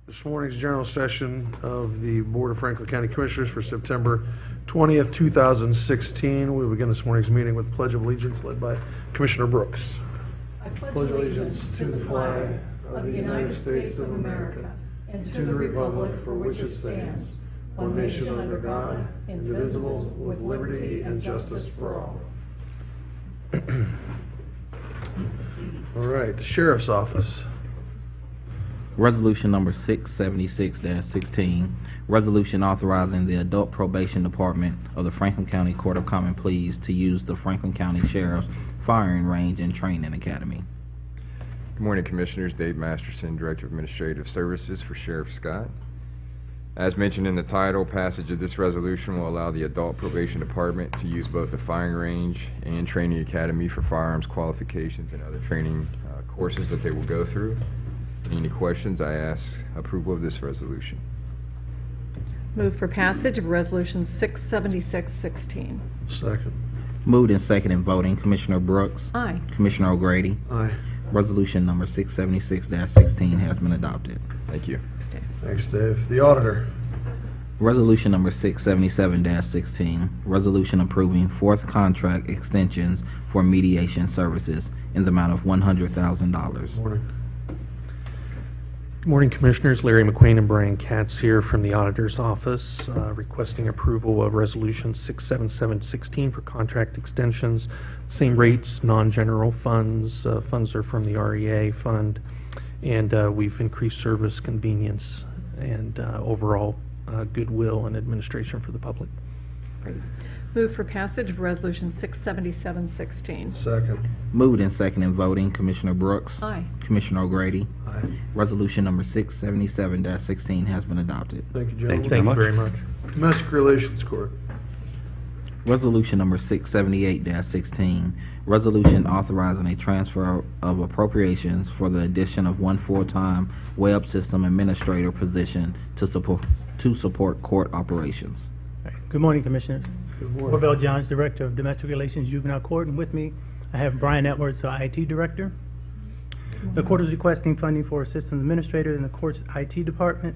This morning's general session of the Board of Franklin County Commissioners for September 20th, 2016. We will begin this morning's meeting with Pledge of Allegiance led by Commissioner Brooks. I pledge allegiance to the flag of the United States of America and to the republic for which it stands, one nation under God, indivisible, with liberty and justice for all. All right, the Sheriff's Office. Resolution number 676-16, resolution authorizing the Adult Probation Department of the Franklin County Court of Common Pleas to use the Franklin County Sheriff's Firing Range and Training Academy. Good morning, Commissioners. Dave Masterson, Director of Administrative Services for Sheriff Scott. As mentioned in the title, passage of this resolution will allow the Adult Probation Department to use both the Firing Range and Training Academy for firearms qualifications and other training courses that they will go through. Any questions? I ask approval of this resolution. Move for passage of Resolution 676-16. Second. Moved and second in voting, Commissioner Brooks. Aye. Commissioner O'Grady. Aye. Resolution number 676-16 has been adopted. Thank you. Thanks, Dave. The Auditor. Resolution number 677-16, resolution approving fourth contract extensions for mediation services in the amount of $100,000. Morning. Good morning, Commissioners. Larry McQueen and Brian Katz here from the Auditor's Office, requesting approval of Resolution 677-16 for contract extensions. Same rates, non-general funds. Funds are from the REA fund, and we've increased service, convenience, and overall goodwill and administration for the public. Great. Move for passage of Resolution 677-16. Second. Moved and second in voting, Commissioner Brooks. Aye. Commissioner O'Grady. Aye. Resolution number 677-16 has been adopted. Thank you, gentlemen. Thank you very much. Domestic Relations Court. Resolution number 678-16, resolution authorizing a transfer of appropriations for the addition of one full-time web system administrator position to support court operations. Good morning, Commissioners. Good morning. Orville Johns, Director of Domestic Relations Juvenile Court, and with me I have Brian Edwards, our IT Director. The court is requesting funding for a systems administrator in the court's IT department.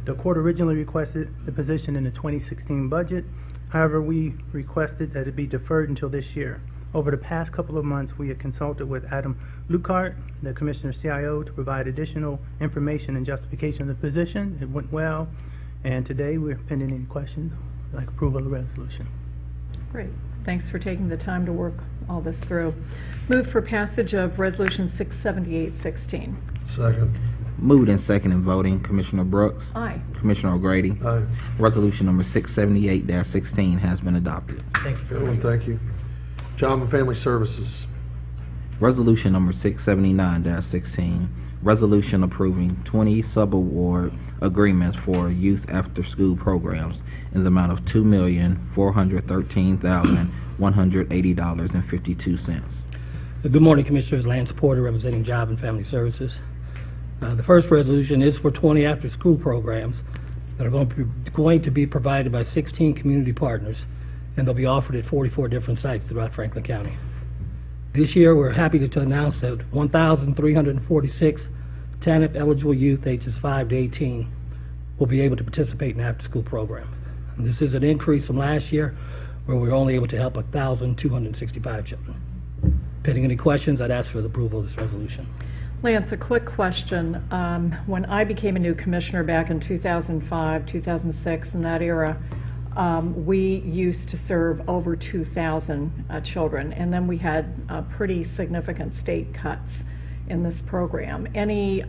The court originally requested the position in the 2016 budget. However, we requested that it be deferred until this year. Over the past couple of months, we have consulted with Adam Lucart, the Commissioner's CIO, to provide additional information and justification of the position. It went well, and today we're pending any questions. I'd like approval of the resolution. Great. Thanks for taking the time to work all this through. Move for passage of Resolution 678-16. Second. Moved and second in voting, Commissioner Brooks. Aye. Commissioner O'Grady. Aye. Resolution number 678-16 has been adopted. Thank you very Gentlemen, much. thank you. Job and Family Services. Resolution number 679-16, resolution approving 20 subaward agreements for youth after-school programs in the amount of $2,413,180.52. Good morning, Commissioners. Lance Porter, representing Job and Family Services. The first resolution is for 20 after-school programs that are going to be provided by 16 community partners, and they'll be offered at 44 different sites throughout Franklin County. This year, we're happy to announce that 1,346 TANF-eligible youth ages 5 to 18 will be able to participate in the after-school program. And this is an increase from last year, where we were only able to help 1,265 children. Pending any questions, I'd ask for the approval of this resolution. Lance, a quick question. When I became a new commissioner back in 2005, 2006, in that era, we used to serve over 2,000 children, and then we had pretty significant state cuts in this program. Any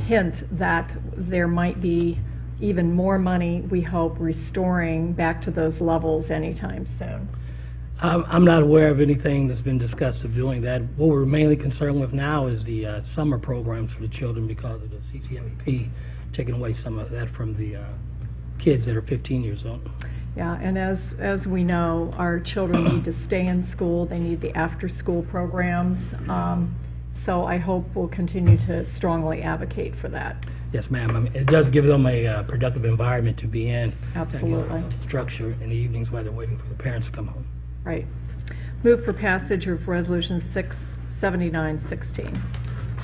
hint that there might be even more money, we hope, restoring back to those levels anytime soon? I'm not aware of anything that's been discussed of doing that. What we're mainly concerned with now is the summer programs for the children because of the CCMEP taking away some of that from the kids that are 15 years old. Yeah, and as we know, our children need to stay in school. They need the after-school programs. So I hope we'll continue to strongly advocate for that. Yes, ma'am. I mean, it does give them a productive environment to be in. Absolutely. Structure in the evenings while they're waiting for the parents to come home. Right. Move for passage of Resolution 679-16.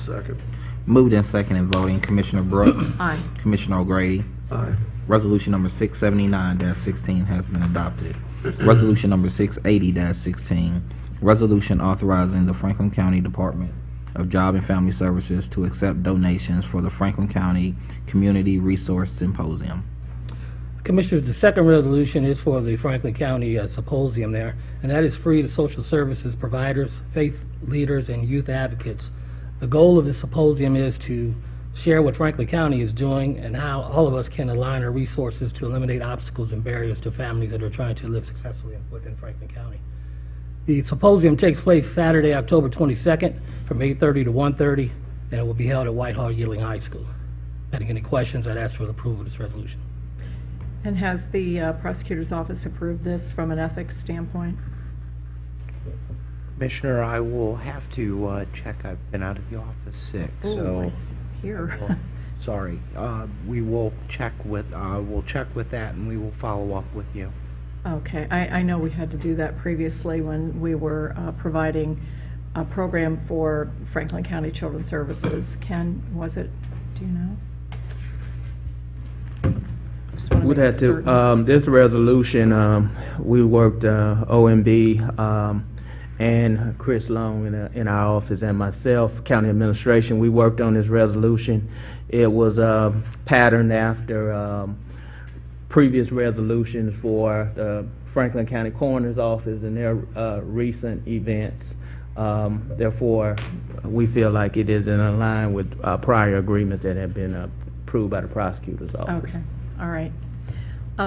Second. Moved in second and voting, Commissioner Brooks. Aye. Commissioner O'Grady. Aye. Resolution number 679-16 has been adopted. Resolution number 680-16, resolution authorizing the Franklin County Department of Job and Family Services to accept donations for the Franklin County Community Resource Symposium. Commissioners, the second resolution is for the Franklin County Symposium there, and that is free to social services providers, faith leaders, and youth advocates. The goal of the symposium is to share what Franklin County is doing and how all of us can align our resources to eliminate obstacles and barriers to families that are trying to live successfully within Franklin County. The symposium takes place Saturday, October 22nd from 8:30 to 1:30, and it will be held at Whitehall Yearling High School. Having any questions, I'd ask for the approval of this resolution. And has the prosecutor's office approved this from an ethics standpoint? Commissioner, I will have to check. I've been out of the office sick, Ooh, so I Here. well, sorry. We will check with. We'll check with that, and we will follow up with you. Okay, I know we had to do that previously when we were providing a program for Franklin County Children's Services. Ken, was it, do you know? Just wanna We'd make have to, certain. this resolution, we worked, OMB, and Chris Long in our office and myself, county administration, we worked on this resolution. It was patterned after previous resolutions for the Franklin County Coroner's Office and their recent events. Therefore, we feel like it is in line with prior agreements that have been approved by the prosecutor's office. Okay, all right.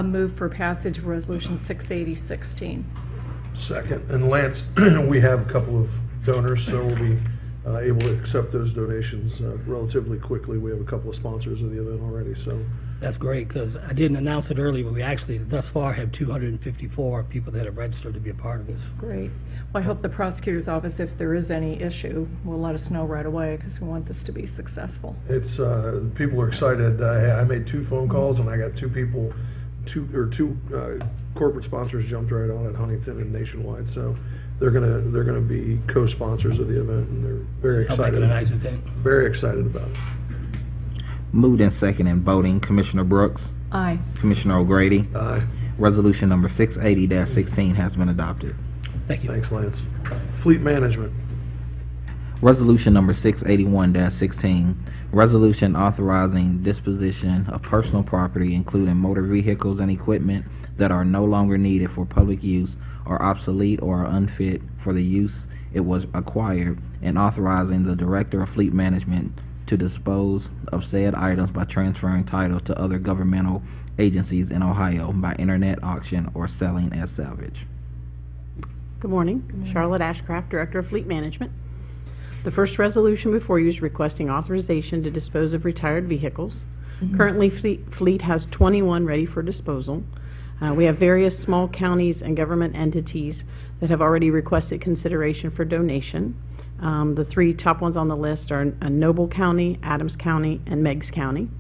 Move for passage of Resolution 680-16. Second. And Lance, we have a couple of donors, so we'll be able to accept those donations relatively quickly. We have a couple of sponsors of the event already, so. That's great, because I didn't announce it earlier, but we actually thus far have 254 people that have registered to be a part of this. Great. Well, I hope the prosecutor's office, if there is any issue, will let us know right away, because we want this to be successful. It's, people are excited. I made 2 phone calls, and I got 2 people, two corporate sponsors jumped right on it, Huntington and Nationwide, so they're gonna be co-sponsors of the event, and they're very Help make excited. it a nice event. Very excited about it. Moved in second and voting, Commissioner Brooks. Aye. Commissioner O'Grady. Aye. Resolution number 680-16 has been adopted. Thank you. Thanks, Lance. Fleet management. Resolution number 681-16, resolution authorizing disposition of personal property, including motor vehicles and equipment that are no longer needed for public use, are obsolete, or are unfit for the use it was acquired, and authorizing the Director of Fleet Management to dispose of said items by transferring title to other governmental agencies in Ohio by internet auction or selling as salvage. Good morning. Charlotte Ashcraft, Director of Fleet Management. The first resolution before you is requesting authorization to dispose of retired vehicles. Currently, Fleet has 21 ready for disposal. We have various small counties and government entities that have already requested consideration for donation. The 3 top ones on the list are Noble County, Adams County, and Meigs County.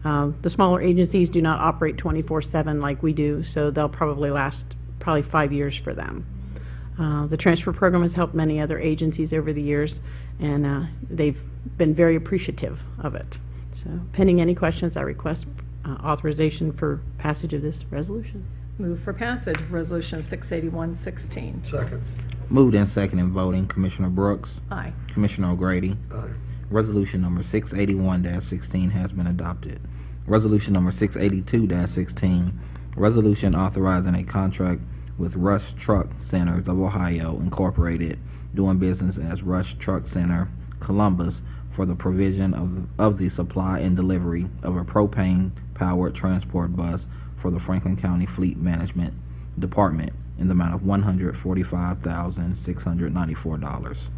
The smaller agencies do not operate 24/7 like we do, so they'll probably last 5 years for them. The transfer program has helped many other agencies over the years, and they've been very appreciative of it. So pending any questions, I request authorization for passage of this resolution. Move for passage of Resolution 681-16. Second. Moved in second and voting, Commissioner Brooks. Aye. Commissioner O'Grady. Aye. Resolution number 681-16 has been adopted. Resolution number 682-16, resolution authorizing a contract with Rush Truck Centers of Ohio Incorporated, doing business as Rush Truck Center, Columbus, for the provision of the supply and delivery of a propane-powered transport bus for the Franklin County Fleet Management Department in the amount of $145,694.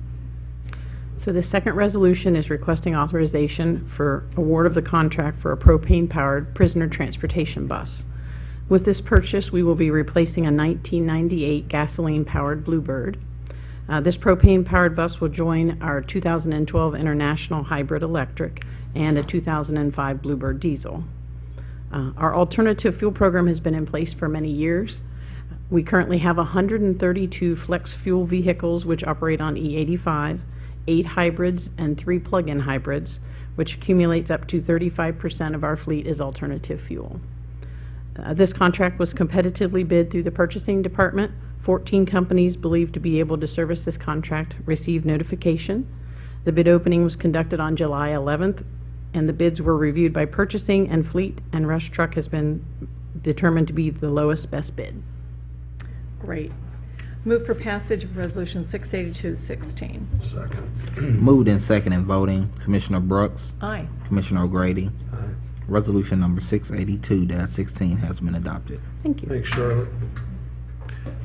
So the second resolution is requesting authorization for award of the contract for a propane-powered prisoner transportation bus. With this purchase, we will be replacing a 1998 gasoline-powered Bluebird. This propane-powered bus will join our 2012 International Hybrid Electric and a 2005 Bluebird diesel. Our alternative fuel program has been in place for many years. We currently have 132 flex fuel vehicles which operate on E85 8 hybrids and 3 plug-in hybrids, which accumulates up to 35% of our fleet is alternative fuel. This contract was competitively bid through the purchasing department. 14 companies believed to be able to service this contract received notification. The bid opening was conducted on July 11th, and the bids were reviewed by purchasing, and Fleet and Rush Truck has been determined to be the lowest best bid. Great. Move for passage of Resolution 68216. Second. Moved in second and voting, Commissioner Brooks, Aye. Commissioner O'Grady. Aye. Resolution number 682-16 has been adopted. Thank you. Thanks, Charlotte.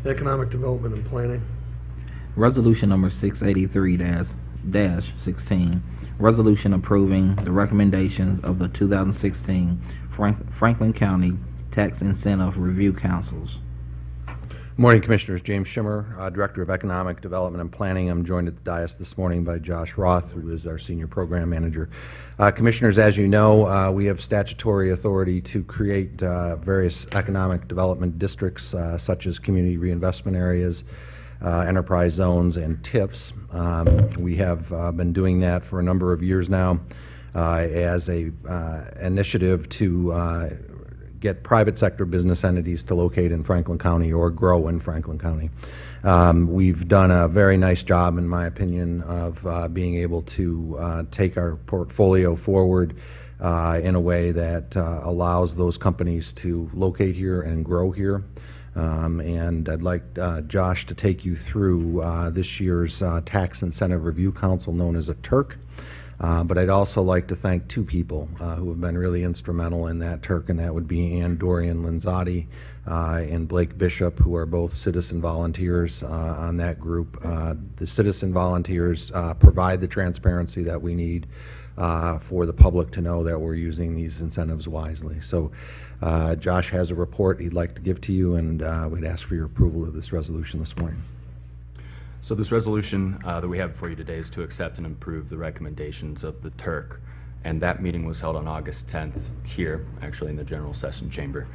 Economic Development and Planning. Resolution number 683-16, resolution approving the recommendations of the 2016 Franklin County Tax Incentive Review Councils. Morning, Commissioners. James Schimmer, Director of Economic Development and Planning. I'm joined at the dais this morning by Josh Roth, who is our Senior Program Manager. Commissioners, as you know, we have statutory authority to create various economic development districts, such as community reinvestment areas, enterprise zones, and TIFs. We have been doing that for a number of years now as a initiative to get private sector business entities to locate in Franklin County or grow in Franklin County. We've done a very nice job, in my opinion, of being able to take our portfolio forward in a way that allows those companies to locate here and grow here. And I'd like Josh to take you through this year's Tax Incentive Review Council, known as a TIRC. But I'd also like to thank 2 people who have been really instrumental in that TIRC, and that would be Ann Dorian Linzotti and Blake Bishop, who are both citizen volunteers on that group. The citizen volunteers provide the transparency that we need for the public to know that we're using these incentives wisely. So Josh has a report he'd like to give to you, and we'd ask for your approval of this resolution this morning. So this resolution that we have for you today is to accept and approve the recommendations of the TIRC, and that meeting was held on August 10th here, actually in the General Session Chamber.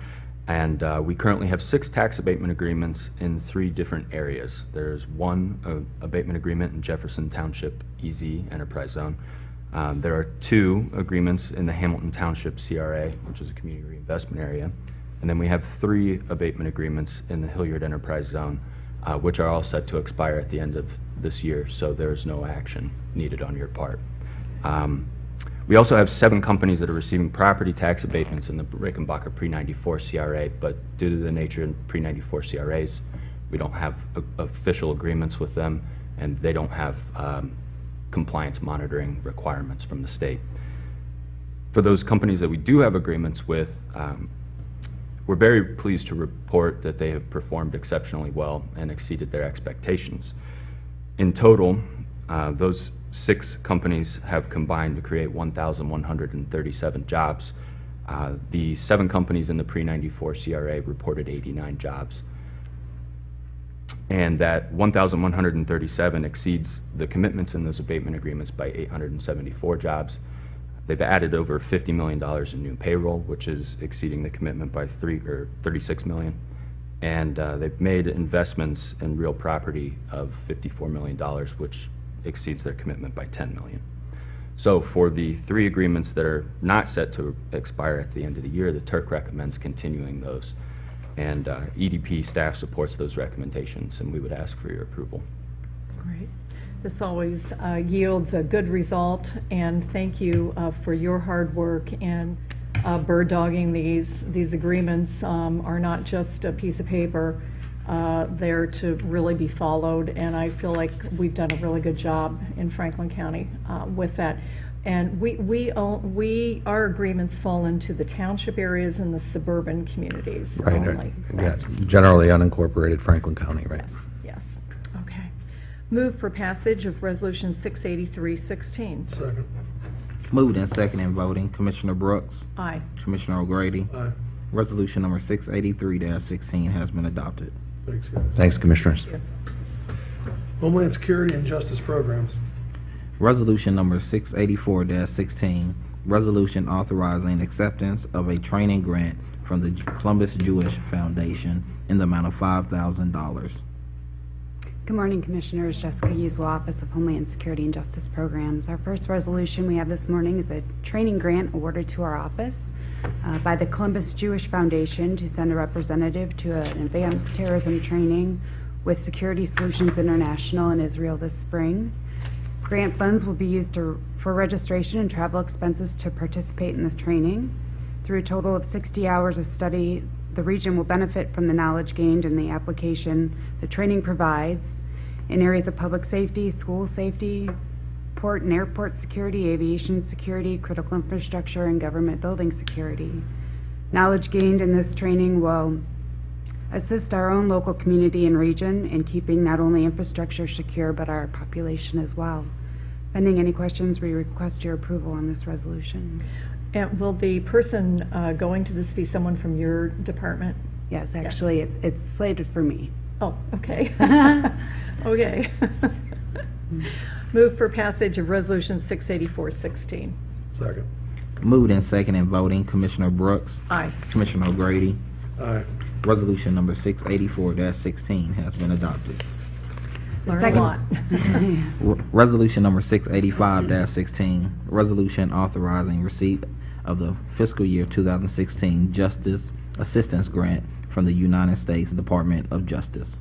And we currently have 6 tax abatement agreements in 3 different areas. There's 1 abatement agreement in Jefferson Township EZ Enterprise Zone. There are 2 agreements in the Hamilton Township CRA, which is a community reinvestment area. And then we have 3 abatement agreements in the Hilliard Enterprise Zone, which are all set to expire at the end of this year, so there's no action needed on your part. We also have 7 companies that are receiving property tax abatements in the Rickenbacker Pre-94 CRA, but due to the nature of Pre-94 CRAs, we don't have official agreements with them, and they don't have compliance monitoring requirements from the state. For those companies that we do have agreements with, we're very pleased to report that they have performed exceptionally well and exceeded their expectations. In total, those 6 companies have combined to create 1,137 jobs. The 7 companies in the Pre-94 CRA reported 89 jobs. And that 1,137 exceeds the commitments in those abatement agreements by 874 jobs. They've added over $50 million in new payroll, which is exceeding the commitment by $36 million. And they've made investments in real property of $54 million, which exceeds their commitment by $10 million. So for the 3 agreements that are not set to expire at the end of the year, the TIRC recommends continuing those. And EDP staff supports those recommendations, and we would ask for your approval. Great. This always yields a good result, and thank you for your hard work and bird dogging these agreements are not just a piece of paper. They're to really be followed, and I feel like we've done a really good job in Franklin County with that. And our agreements fall into the township areas and the suburban communities only. Yeah, generally unincorporated Franklin County, right? Yes. Okay. Move for passage of Resolution 68316. Second. Moved in second and voting, Commissioner Brooks, Aye. Commissioner O'Grady. Aye. Resolution number 683-16 has been adopted. Thanks, guys. Thanks, Commissioners. Homeland Security and Justice Programs. Resolution number 684-16, resolution authorizing acceptance of a training grant from the Columbus Jewish Foundation in the amount of $5,000. Good morning, Commissioners. Jessica Usel, Office of Homeland Security and Justice Programs. Our first resolution we have this morning is a training grant awarded to our office by the Columbus Jewish Foundation to send a representative to an advanced terrorism training with Security Solutions International in Israel this spring. Grant funds will be used for registration and travel expenses to participate in this training. Through a total of 60 hours of study, the region will benefit from the knowledge gained in the application the training provides in areas of public safety, school safety, port and airport security, aviation security, critical infrastructure, and government building security. Knowledge gained in this training will assist our own local community and region in keeping not only infrastructure secure, but our population as well. Pending any questions, we request your approval on this resolution. And will the person going to this be someone from your department? Yes, actually, it's slated for me. Oh, okay. Okay. Move for passage of Resolution 684-16. Second. Moved and second in voting, Commissioner Brooks. Aye. Commissioner O'Grady. Aye. Resolution number 684-16 has been adopted. Learn a lot. Resolution number 685-16, resolution authorizing receipt of the fiscal year 2016 Justice Assistance Grant from the United States Department of Justice.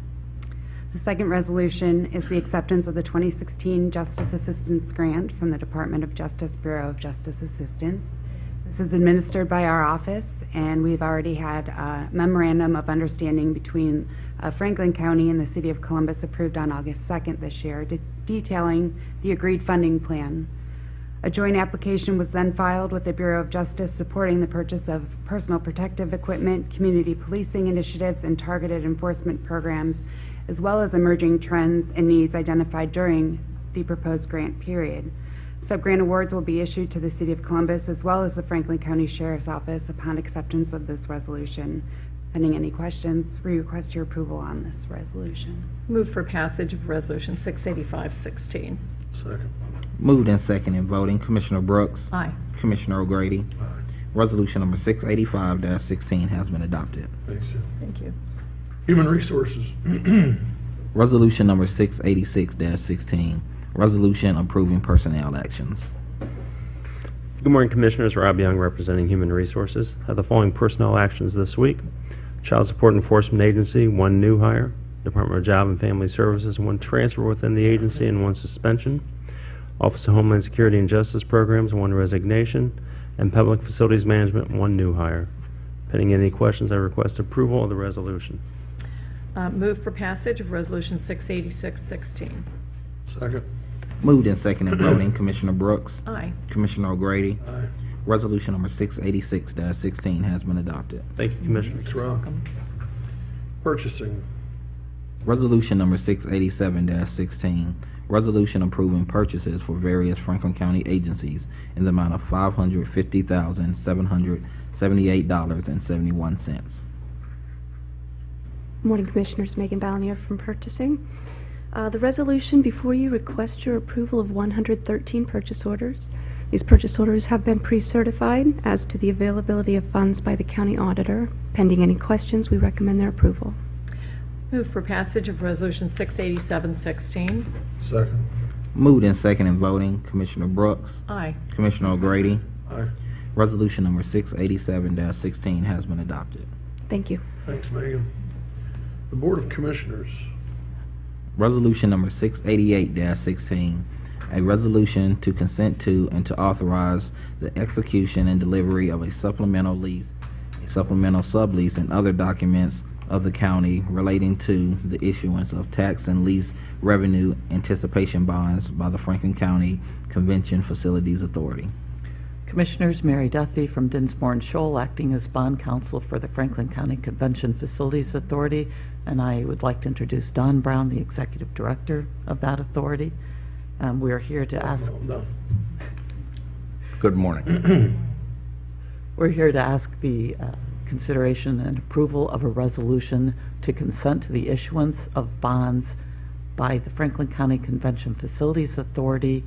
The second resolution is the acceptance of the 2016 Justice Assistance Grant from the Department of Justice Bureau of Justice Assistance. This is administered by our office, and we've already had a memorandum of understanding between Franklin County and the City of Columbus approved on August 2nd this year, detailing the agreed funding plan. A joint application was then filed with the Bureau of Justice supporting the purchase of personal protective equipment, community policing initiatives, and targeted enforcement programs, as well as emerging trends and needs identified during the proposed grant period. Sub-grant awards will be issued to the City of Columbus as well as the Franklin County Sheriff's Office upon acceptance of this resolution. Pending any questions, we request your approval on this resolution. Move for passage of Resolution 685-16. Second. Moved and second in voting, Commissioner Brooks. Aye. Commissioner O'Grady. Aye. Resolution number 685-16 has been adopted. Thanks, Jim. Thank you. Human Resources. Resolution number 686-16, resolution approving personnel actions. Good morning, Commissioners. Rob Young, representing Human Resources. Have the following personnel actions this week. Child Support Enforcement Agency, 1 new hire. Department of Job and Family Services, 1 transfer within the agency and 1 suspension. Office of Homeland Security and Justice Programs, 1 resignation. And Public Facilities Management, 1 new hire. Pending any questions, I request approval of the resolution. Move for passage of Resolution 686-16. Second. Moved and second in voting, Commissioner Brooks. Aye. Commissioner O'Grady. Aye. Resolution number 686-16 has been adopted. Thank you, Commissioner. Thanks, Rob. Purchasing. Resolution number 687-16, resolution approving purchases for various Franklin County agencies in the amount of $550,778.71. Morning, Commissioners. Megan Ballinger from Purchasing. The resolution before you requests your approval of 113 purchase orders. These purchase orders have been pre-certified as to the availability of funds by the county auditor. Pending any questions, we recommend their approval. Move for passage of Resolution 687-16. Second. Moved and second in voting, Commissioner Brooks. Aye. Commissioner O'Grady. Aye. Resolution number 687-16 has been adopted. Thank you. Thanks, Megan. The Board of Commissioners. Resolution number 688-16, a resolution to consent to and to authorize the execution and delivery of a supplemental lease, a supplemental sublease, and other documents of the county relating to the issuance of tax and lease revenue anticipation bonds by the Franklin County Convention Facilities Authority. Commissioners, Mary Duffy from Dinsmore and Shoal, acting as bond counsel for the Franklin County Convention Facilities Authority, and I would like to introduce Don Brown, the executive director of that authority. We are here to ask. No. Good morning. We're here to ask the consideration and approval of a resolution to consent to the issuance of bonds by the Franklin County Convention Facilities Authority.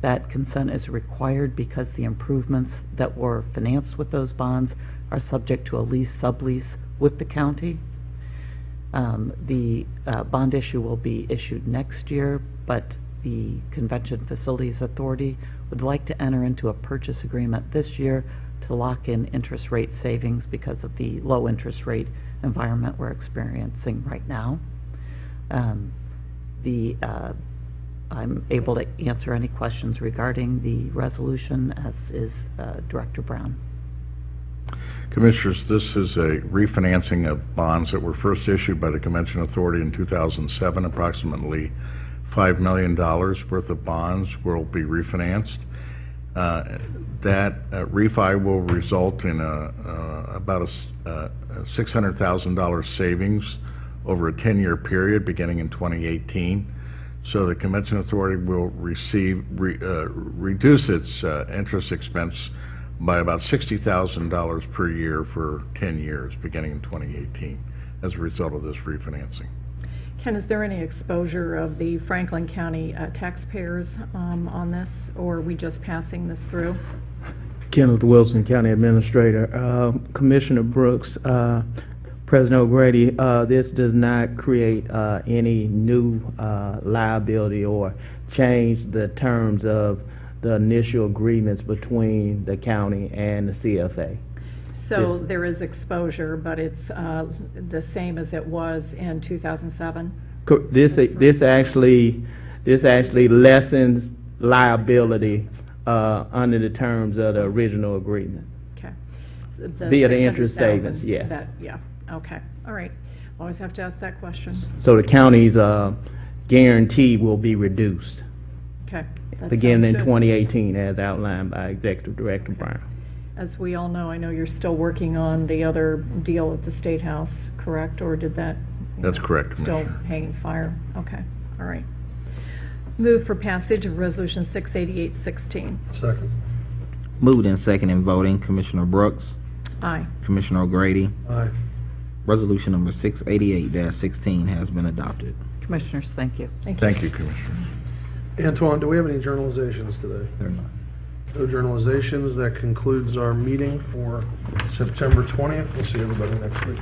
That consent is required because the improvements that were financed with those bonds are subject to a lease sublease with the county. The bond issue will be issued next year, but the Convention Facilities Authority would like to enter into a purchase agreement this year to lock in interest rate savings because of the low interest rate environment we're experiencing right now. I'm able to answer any questions regarding the resolution, as is Director Brown. Commissioners, this is a refinancing of bonds that were first issued by the Convention Authority in 2007. Approximately $5 million worth of bonds will be refinanced. That refi will result in about a $600,000 savings over a 10-year period beginning in 2018. So the Convention Authority will reduce its interest expense by about $60,000 per year for 10 years beginning in 2018 as a result of this refinancing. Ken, is there any exposure of the Franklin County taxpayers on this, or are we just passing this through? Kenneth Wilson, County Administrator. Commissioner Brooks, President O'Grady, this does not create any new liability or change the terms of the initial agreements between the county and the CFA. So there is exposure, but it's the same as it was in 2007? This actually lessens liability under the terms of the original agreement. Okay. Via the interest savings, yes. Yeah, okay, all right. Always have to ask that question. So the county's guarantee will be reduced. Okay. Beginning in 2018, as outlined by Executive Director Brown. As we all know, I know you're still working on the other deal at the State House, correct? Or did that? That's correct, Still Commissioner. hanging fire? Okay, all right. Move for passage of Resolution 688-16. Second. Moved and second in voting, Commissioner Brooks, Aye. Commissioner O'Grady. Aye. Resolution number 688-16 has been adopted. Commissioners, thank you. Thank you, Commissioner. Antoine, do we have any journalizations today? There are none. No journalizations. That concludes our meeting for September 20th. We'll see everybody next week.